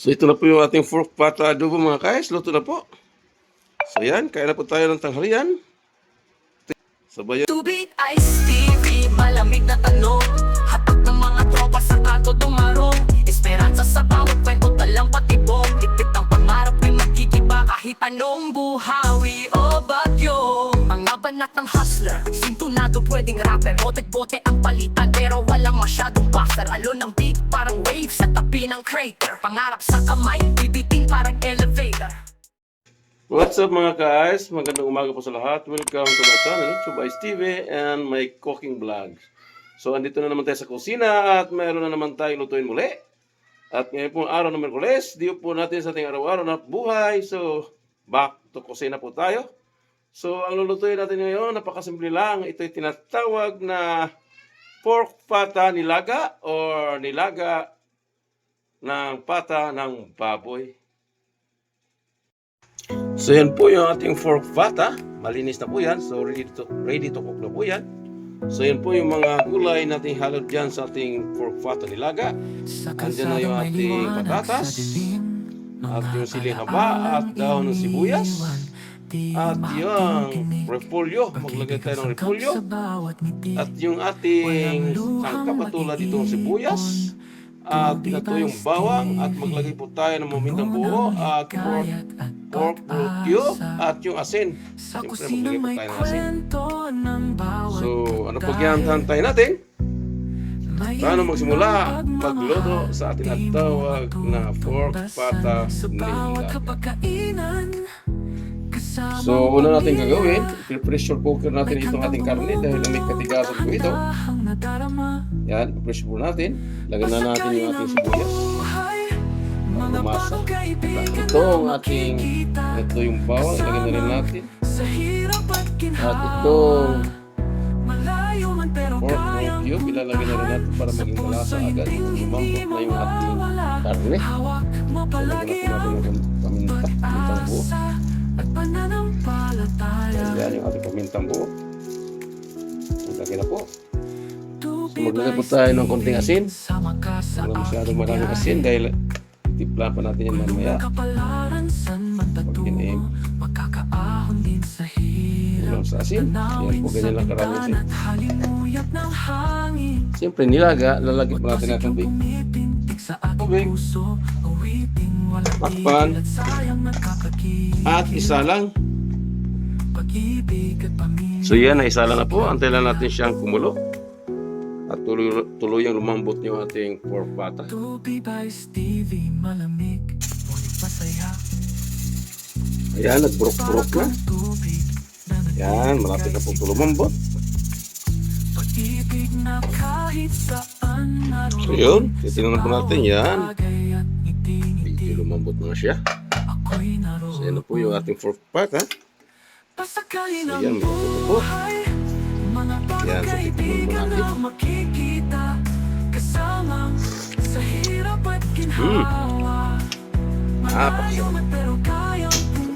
So ito na po yung ating pork pata adobo mga guys. Luto na po. So yan, kain na po tayo ng tanghalian. Sabayan. Tubig, Ice TV, malamig na tanong. Hatak ng mga tropa sa kanto dumarong. Esperanza sa bawat kwento, talang patibong. Lipit ang pangarap ay magkikiba kahit anong buhawi o bagyo. Mga banat ng hustler, sintunado pwedeng rapper. Bote-bote ang palitan pero walang masyadong buffer. Alon ng beat parang wave sa tabi ng crater. Pangarap sa kamay, bibiting parang elevator. What's up mga guys? Magandang umaga po sa lahat. Welcome to my channel, Chubais TV and my cooking vlogs. So andito na naman tayo sa kusina at mayroon na naman tayong lutuin muli. At ngayon po araw ng Miyerkules, di po natin sa ating araw-araw na buhay. So back to kusina po tayo. So ang lulutuin natin ngayon, napakasimple lang. Ito'y tinatawag na pork pata nilaga or nilaga ng pata ng baboy. So yan po yung ating pork pata. Malinis na po yan. So ready to cook na po yan. So yan po yung mga gulay nating halod dyan sa ating pork pata nilaga. Andyan na yung ating patatas. At yung siling haba at daon ng sibuyas. At yung repolyo. Maglagay tayo ng repolyo. At yung ating sangkapatula dito ng sibuyas. At ito yung bawang. At maglagay po tayo ng mamintang buo. At pork cube at yung asin. Siyempre maglagay po tayo ng asin. So ano pag hantay natin? Paano magsimula magluto sa ating natawag na pork pata nilaga? So una natin gagawin, pressure cooker natin itong ating karne dahil may katigasan po ito. Yan, pressure po natin. Lagyan na natin yung ating sibuyas. Lumasa. Ito ang ating, ito yung bawang, ilagay na rin natin. At itong pork cube, ilalagay na rin natin para maging malasa agad. Lumambot na yung ating karne. Ilagay natin yung pamintang buo. Yan yung ating pamintang buo. Ilagay na po. So maglagay po tayo ng konting asin. Wala masyadong maraming asin dahil tipla pa natin yan mamaya. Pag in-aim. Ulang sa asin. Yan po, ganyan lang karami asin. Siyempre nilaga, lalagyan pa natin ng tubig. Tubig. Takpan. At isa lang. So yan, isa lang na po. Antay lang natin siyang kumulo. At tuluyang lumambot yung ating pork pata. Ayan, nagburok-burok na. Ayan, malapit na po lumambot. So yun, titignan po natin yan. Medyo lumambot na siya. So yan na po yung ating pork pata. So yan, malapit na po. Yan, so titignan po natin. Pakisarap.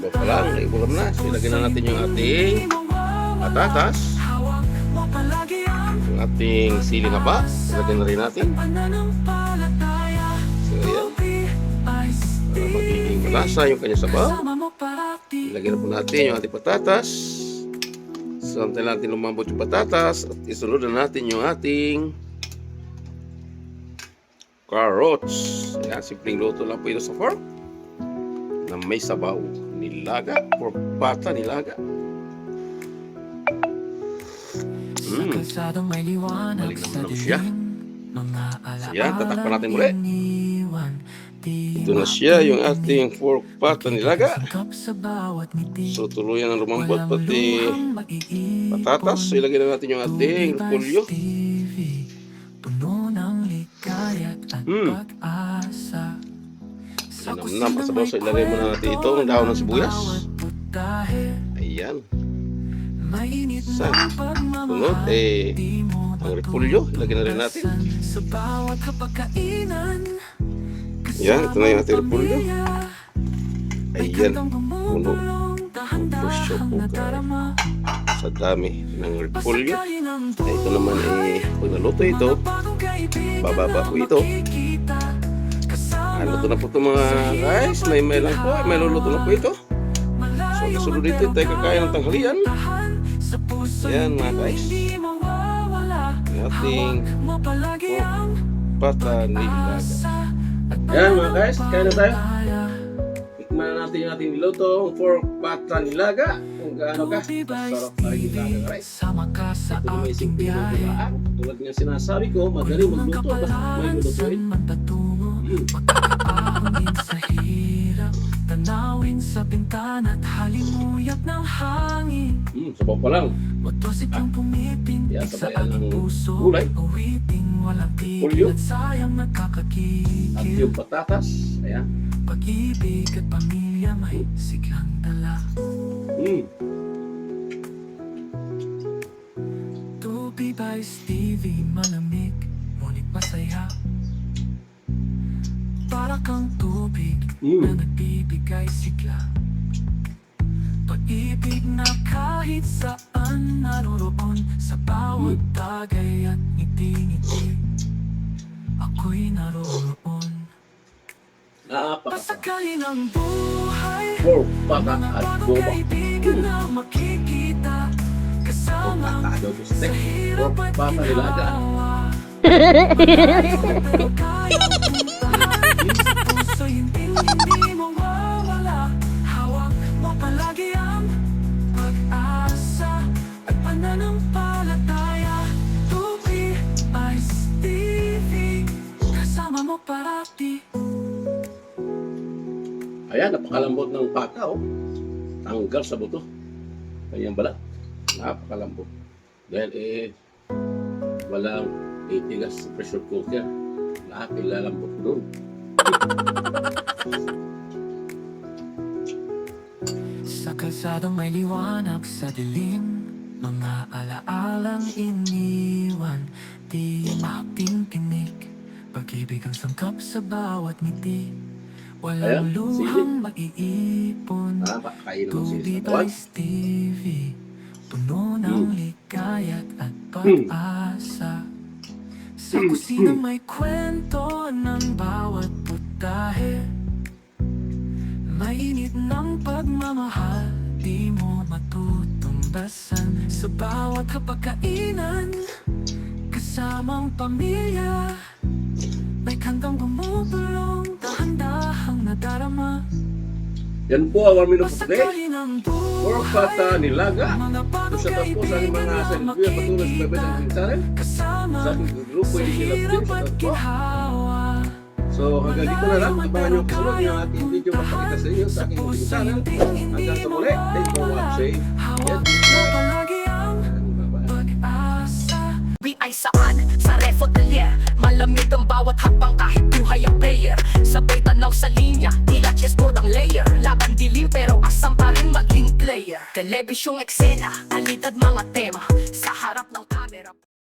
Sabay pa lang, naigulam na. So ilagay na natin yung ating patatas. Yung ating siling haba. Ilagay na rin natin. So yan. Para magiging malasa yung kanyang sabaw. Ilagay na po natin yung ating patatas. So antayin natin lumambot yung patatas. At isunod na natin yung ating carrots. Yan, simpleng luto lang po ito sa pork na may sabaw. Nilaga, pork pata nilaga. Balik naman siya. So yan, tatakpan natin muli. Ito na siya yung ating pork pata nilaga. So tuluyan ang lumambot pati patatas. So ilagay na natin yung ating repolyo. Sinamnam pa sa baso. Ilagay muna natin itong daon ng sibuyas. Ayan. Sa sunod ang repolyo. Ilagay na rin natin. Ayan, ito na yung ating repolyo. Ayan, puno. Pressure cooker sa dami ng repolyo. Ito naman pag naluto ito, bababa ko ito. Ay, luto na po ito mga guys. May lang po. May luluto na po ito. So, kasunod dito tayo kakain ng tanghalian. Yan mga guys. Yung ating pata nilaga. Yan mga guys. Kain na tayo. Tikman na natin yung ating niluto. Pork pata nilaga. Kung gaano ka. Sarap pa rin nilaga guys. Ito na may simple na bulaan. Tulad nga sinasabi ko, magaling magluto. Basta may lulutuin. Pagkakapahangin sa hirap, tanawin sa bintana at halimuyat ng hangin. Sabaw pa lang. Watos itong pumipin Yan, sa sabayan ng aking puso. gulay. Awiting walang Pulyo. tigil at sayang At nagkakagigil. yung patatas. Ayan. Pag-ibig at pamilya may sigang dala. Tubi by Stevie, malamig, ngunit masaya. Para kang tubig na nagbibigay sigla. Pag-ibig na kahit saan naroroon, sa bawat tagay at ngiti-ngiti, ako'y naroroon. Napakasarap. Pasakayin ang buhay, Pork pata mga at bagong boba. kaibigan na makikita, kasama Pork pata adobo sa steak. hirap Pork at pata nilaga. ginawa. Malayo pero kaya puntahan, sa puso hindi mawawala. Hawak mo palagi ang pag-asa at pananampalataya. Tupi ay Stevie, kasama mo parati. Ayan, napakalambot ng pata oh. Tanggal sa buto. Kanyang balat. Napakalambot. Dahil walang itigas sa pressure cooker. Lahat ilalambot doon. Sa kalsadang may liwanag sa dilim, mga alaalang iniwan, di mapimpinig. Pag-ibig ang sangkap sa bawat ngiti, walang Ayan, luhang maiipon. Napakain ng Tubi sili sa by bawat. Stevie, puno ng ligayat at pag-asa. Sa kusinang may kwento ng bawat putahe, mainit ng pagmamahal, di mo matutumbasan. Sa bawat hapagkainan, kasamang pamilya, may kantang bumubulong, dahan-dahang nadarama. Yan po ang menu for today. Pasakayin ang Pork pata buhay, nilaga. mga bagong Sa tapos sa aking kaibigan mga na selfie at patuloy sa bebet ang channel. kasama Sa aking grupo sa yung sila hirap sa at po. ginhawa. So hanggang dito na lang. Abangan nyo kasunod yung ating video mapakita sa inyo sa aking YouTube channel. Hanggang sa muli. Thanks for watching. Hawak mo palagi ang Bye-bye. pag-asa. We ay saan? Sa refotelier. Malamig ang bawat hakbang kahit buhay ang player. Sabay tanaw sa linya, tila chessboard ang layer. Laban dilim pero asam pa rin maging player. Telebisyong eksena, alidad mga tema. Sa harap ng